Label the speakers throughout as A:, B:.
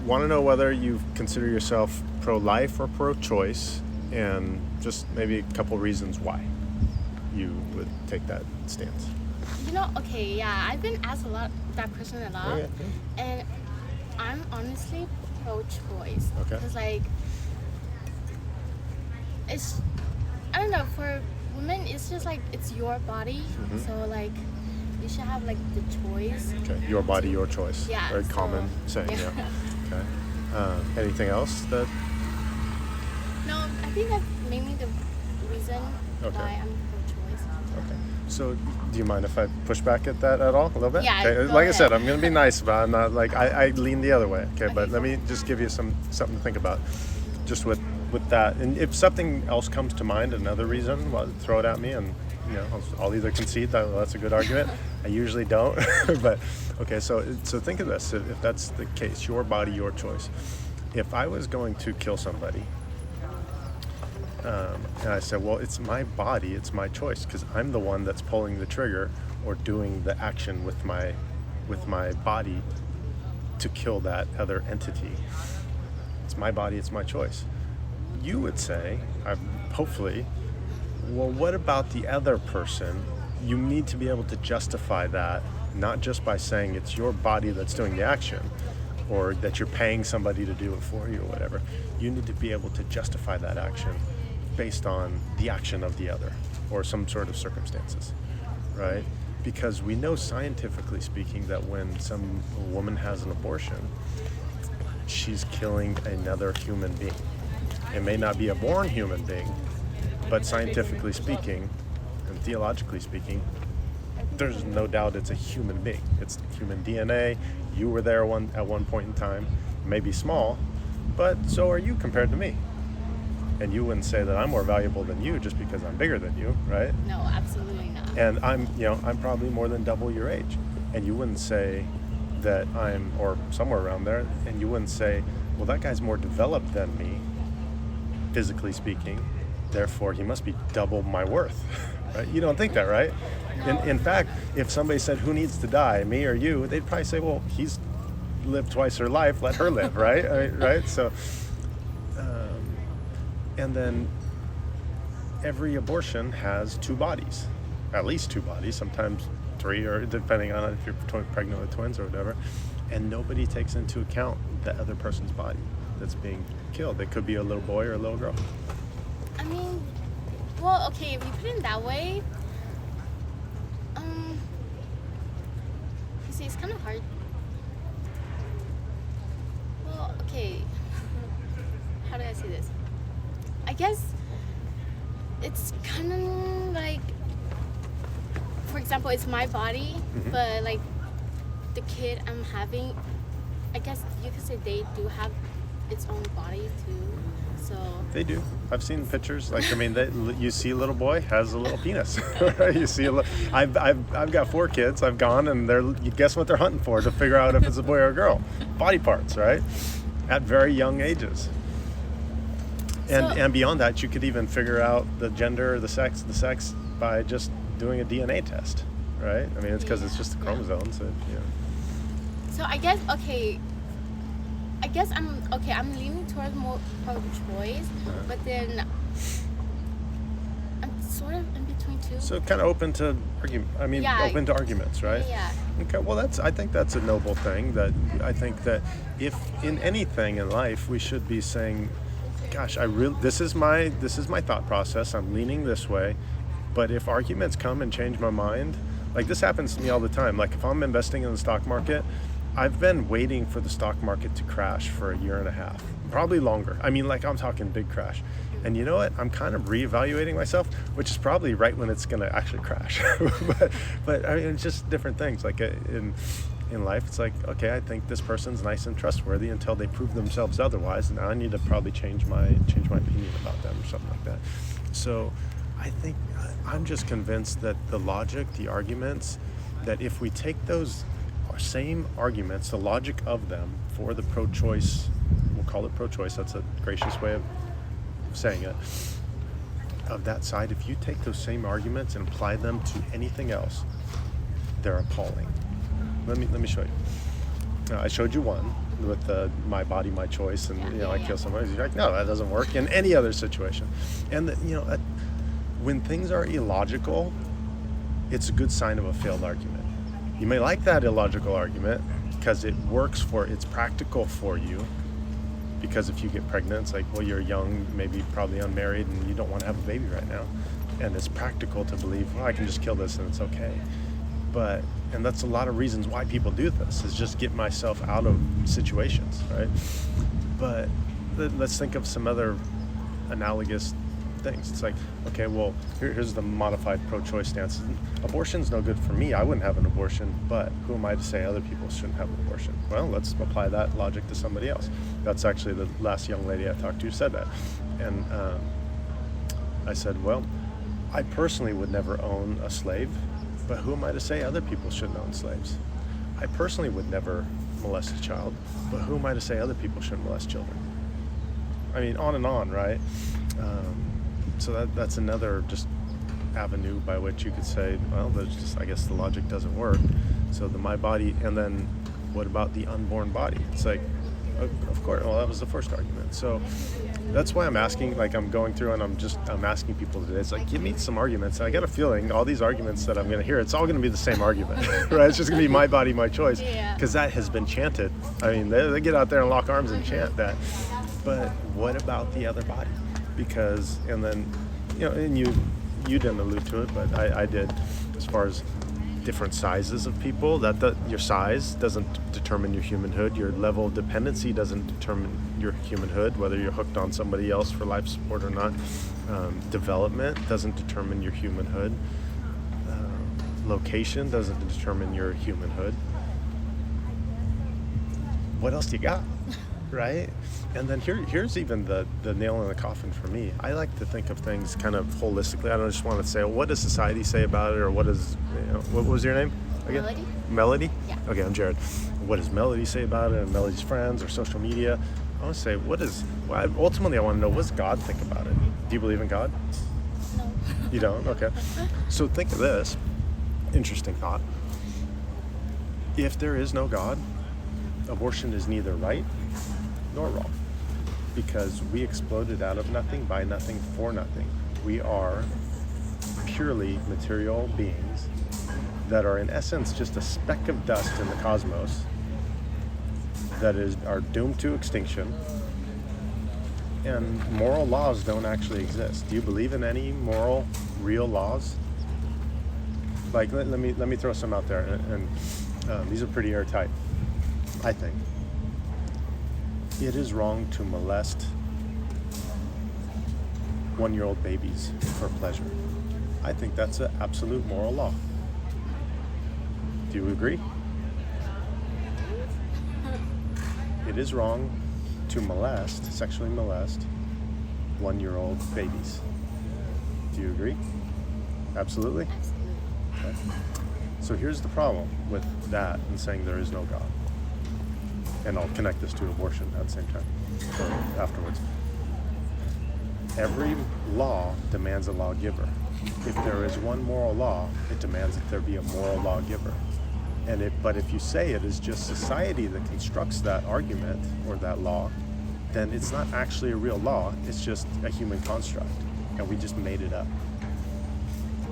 A: want to know whether you consider yourself pro-life or pro-choice, and just maybe a couple reasons why you would take that stance.
B: Okay, yeah, I've been asked that question a lot,
A: Okay.
B: and I'm honestly pro-choice.
A: Okay.
B: Because it's, I don't know, for women, it's just it's your body, so you should have the choice.
A: Okay, your body, your choice.
B: Yeah.
A: Very common saying. Yeah. Okay. Anything else that?
B: No, I think that's mainly the reason
A: Okay.
B: why I'm pro-choice.
A: Okay. So, do you mind if I push back at that at all a little bit?
B: Yeah,
A: Okay.
B: go
A: Like I
B: ahead.
A: said, I'm going to be nice, but I'm not I lean the other way. Okay. But
B: Okay,
A: let me just give you something to think about, just with that. And if something else comes to mind, another reason, well, throw it at me, and I'll either concede that that's a good argument. I usually don't, but okay. So think of this: if that's the case, your body, your choice. If I was going to kill somebody, and I said, well, it's my body, it's my choice, because I'm the one that's pulling the trigger or doing the action with my body to kill that other entity. It's my body, it's my choice. You would say, hopefully, well, what about the other person? You need to be able to justify that, not just by saying it's your body that's doing the action, or that you're paying somebody to do it for you or whatever. You need to be able to justify that action based on the action of the other or some sort of circumstances, right? Because we know, scientifically speaking, that when some woman has an abortion, she's killing another human being. It may not be a born human being, but scientifically speaking and theologically speaking, there's no doubt it's a human being. It's human DNA. You were there at one point in time, maybe small, but so are you compared to me. And you wouldn't say that I'm more valuable than you just because I'm bigger than you, right?
B: No, absolutely not.
A: And I'm probably more than double your age. And you wouldn't say that or somewhere around there, and you wouldn't say, well, that guy's more developed than me, physically speaking, therefore he must be double my worth, right? You don't think that, right?
B: No.
A: In fact, if somebody said, who needs to die, me or you, they'd probably say, well, he's lived twice her life, let her live, right? Right? So, and then every abortion has two bodies, at least two bodies, sometimes three, or depending on if you're pregnant with twins or whatever, and nobody takes into account the other person's body that's being killed. It could be a little boy or a little girl.
B: I mean, well, okay, if you put it that way, you see, it's kind of hard. Well, okay, how do I say this? I guess it's kind of for example, it's my body, but the kid I'm having, I guess you could say they do have its own body too. So
A: They do. I've seen pictures. You see a little boy has a little penis. You see I've got 4 kids. I've gone, and you guess what they're hunting for to figure out if it's a boy or a girl? Body parts, right? At very young ages. And beyond that, you could even figure out the gender, the sex by just doing a DNA test, right? I mean, it's because it's just the chromosomes.
B: So I guess I'm leaning towards more pro-choice, but then I'm sort of in between too.
A: So kind of open to open to arguments, right?
B: Yeah.
A: Okay. Well, I think that's a noble thing. That I think that if in anything in life we should be saying, gosh, this is my thought process. I'm leaning this way, but if arguments come and change my mind, this happens to me all the time. If I'm investing in the stock market, I've been waiting for the stock market to crash for 1.5 years, probably longer. I mean, I'm talking big crash. And you know what? I'm kind of reevaluating myself, which is probably right when it's going to actually crash. but I mean, it's just different things. In life, it's okay, I think this person's nice and trustworthy until they prove themselves otherwise, and I need to probably change my opinion about them or something like that. So I think I'm just convinced that the logic, the arguments, that if we take those same arguments, the logic of them for the pro-choice, we'll call it pro-choice, that's a gracious way of saying it, of that side, if you take those same arguments and apply them to anything else, they're appalling. Let me show you. I showed you one, with the my body, my choice, and I
B: Yeah.
A: kill somebody. You're like, no, that doesn't work in any other situation. And when things are illogical, it's a good sign of a failed argument. You may like that illogical argument because it's practical for you. Because if you get pregnant, it's like, well, you're young, maybe probably unmarried, and you don't want to have a baby right now. And it's practical to believe, well, I can just kill this and it's okay. And that's a lot of reasons why people do this, is just get myself out of situations, right? But let's think of some other analogous things. It's like, okay, well, here's the modified pro-choice stance. Abortion's no good for me. I wouldn't have an abortion, but who am I to say other people shouldn't have an abortion? Well, let's apply that logic to somebody else. That's actually the last young lady I talked to said that. And I said, well, I personally would never own a slave, but who am I to say other people shouldn't own slaves? I personally would never molest a child, but who am I to say other people shouldn't molest children? I mean, on and on, right? So that's another just avenue by which you could say, well, I guess the logic doesn't work. So my body, and then what about the unborn body? It's like, of course, well, that was the first argument. So that's why I'm asking, like I'm going through and I'm asking people today, it's like, give me some arguments. And I got a feeling all these arguments that I'm going to hear, it's all going to be the same argument, right? It's just going to be my body, my choice, because that has been chanted. I mean, they get out there and lock arms and chant that. But what about the other body? Because, and then, and you didn't allude to it, but I did, as far as different sizes of people, that your size doesn't determine your humanhood. Your level of dependency doesn't determine your humanhood, whether you're hooked on somebody else for life support or not. Development doesn't determine your humanhood. Location doesn't determine your humanhood. What else do you got? Right? And then here's even the nail in the coffin for me. I like to think of things kind of holistically. I don't just want to say, well, what does society say about it, or what was your name again?
B: Melody.
A: Melody?
B: Yeah.
A: Okay, I'm Jared. What does Melody say about it, and Melody's friends or social media? I want to say, ultimately I want to know, what does God think about it? Do you believe in God?
B: No.
A: You don't? Okay. So think of this. Interesting thought. If there is no God, abortion is neither right nor wrong, because we exploded out of nothing, by nothing, for nothing. We are purely material beings that are in essence just a speck of dust in the cosmos that are doomed to extinction, and moral laws don't actually exist. Do you believe in any moral, real laws? Like, let me throw some out there, and these are pretty airtight, I think. It is wrong to molest 1-year-old babies for pleasure. I think that's an absolute moral law. Do you agree? It is wrong to sexually molest 1-year-old babies. Do you agree? Absolutely? Okay. So here's the problem with that and saying there is no God. And I'll connect this to abortion at the same time, or afterwards. Every law demands a lawgiver. If there is one moral law, it demands that there be a moral lawgiver. But if you say it is just society that constructs that argument or that law, then it's not actually a real law, it's just a human construct, and we just made it up.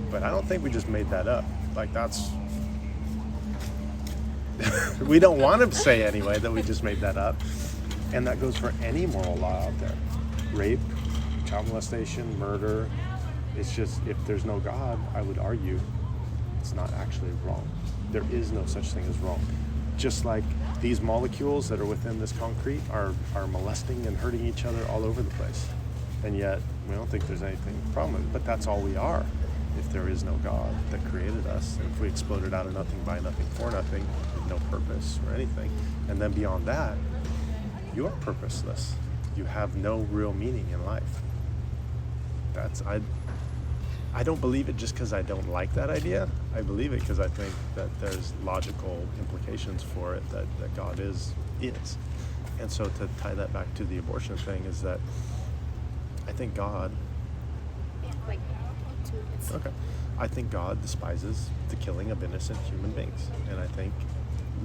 A: But I don't think we just made that up. Like, that's... we don't want to say anyway that we just made that up. And that goes for any moral law out there. Rape, child molestation, murder. It's just, if there's no God, I would argue it's not actually wrong. There is no such thing as wrong. Just like these molecules that are within this concrete are molesting and hurting each other all over the place. And yet, we don't think there's anything wrong with it. But that's all we are. If there is no God that created us, and if we exploded out of nothing, by nothing, for nothing, with no purpose or anything, and then beyond that, you are purposeless. You have no real meaning in life. I don't believe it just because I don't like that idea. I believe it because I think that there's logical implications for it, that God is. And so to tie that back to the abortion thing is that I think God... Okay. I think God despises the killing of innocent human beings. And I think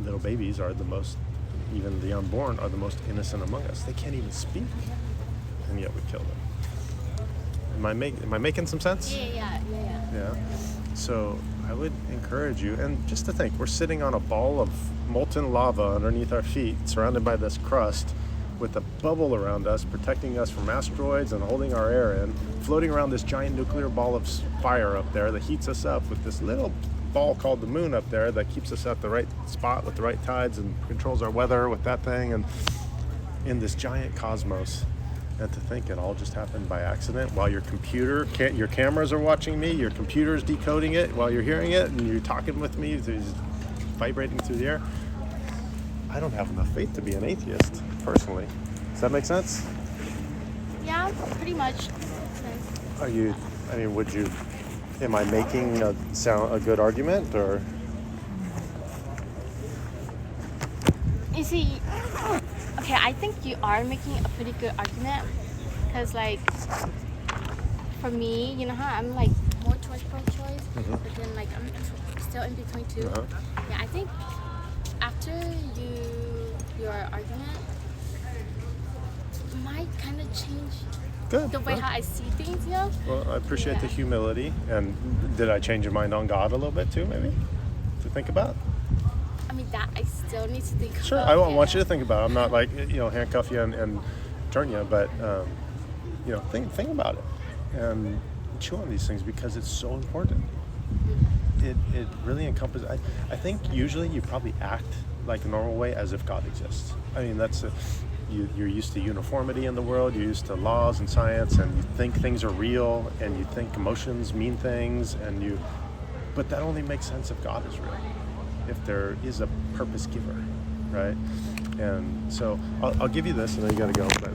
A: little babies are the most even the unborn, are the most innocent among us. They can't even speak, and yet we kill them. Am I making some sense?
B: Yeah.
A: So I would encourage you, and just to think, we're sitting on a ball of molten lava underneath our feet, surrounded by this crust, with a bubble around us, protecting us from asteroids and holding our air in, floating around this giant nuclear ball of fire up there that heats us up, with this little ball called the moon up there that keeps us at the right spot with the right tides and controls our weather with that thing, and in this giant cosmos. And to think it all just happened by accident while your cameras are watching me, your computer's decoding it while you're hearing it, and you're talking with me, it's vibrating through the air. I don't have enough faith to be an atheist, personally. Does that make sense?
B: Yeah, pretty much.
A: Am I making a good argument, or?
B: You see, okay, I think you are making a pretty good argument, because like for me, you know how I'm like more towards pro-choice, but then like I'm still in between two. Yeah, I think after your argument might kind of change the way how I see things, you know?
A: Well, I appreciate the humility. And did I change your mind on God a little bit too, maybe, to think about?
B: I mean, that I still need to think about.
A: Sure, I want you to think about it. I'm not like, handcuff you and turn you, but, think about it and chew on these things, because it's so important. It really encompasses. I think usually you probably act like a normal way as if God exists. I mean, you're used to uniformity in the world, you're used to laws and science, and you think things are real, and you think emotions mean things, but that only makes sense if God is real, if there is a purpose giver, right? And so I'll give you this, and then you got to go. But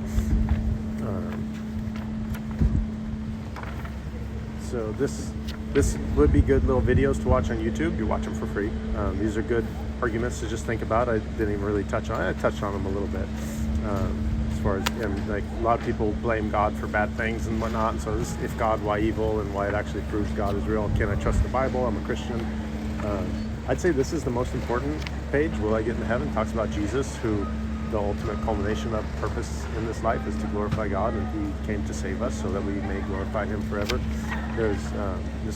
A: so this would be good little videos to watch on YouTube. You watch them for free. These are good arguments to just think about. I didn't even really touch on it. I touched on them a little bit. As far as, and like a lot of people blame God for bad things and whatnot. And so if God, why evil, and why it actually proves God is real. Can I trust the Bible? I'm a Christian. I'd say this is the most important page. Will I get into heaven? Talks about Jesus, who the ultimate culmination of purpose in this life is to glorify God, and He came to save us so that we may glorify Him forever. There's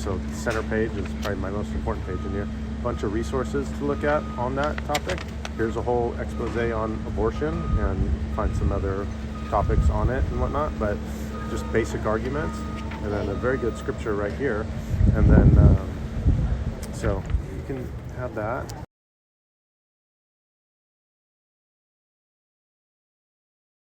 A: so the center page is probably my most important page in here. A bunch of resources to look at on that topic. Here's a whole expose on abortion, and find some other topics on it and whatnot, but just basic arguments, and then a very good scripture right here, and then so you can have that.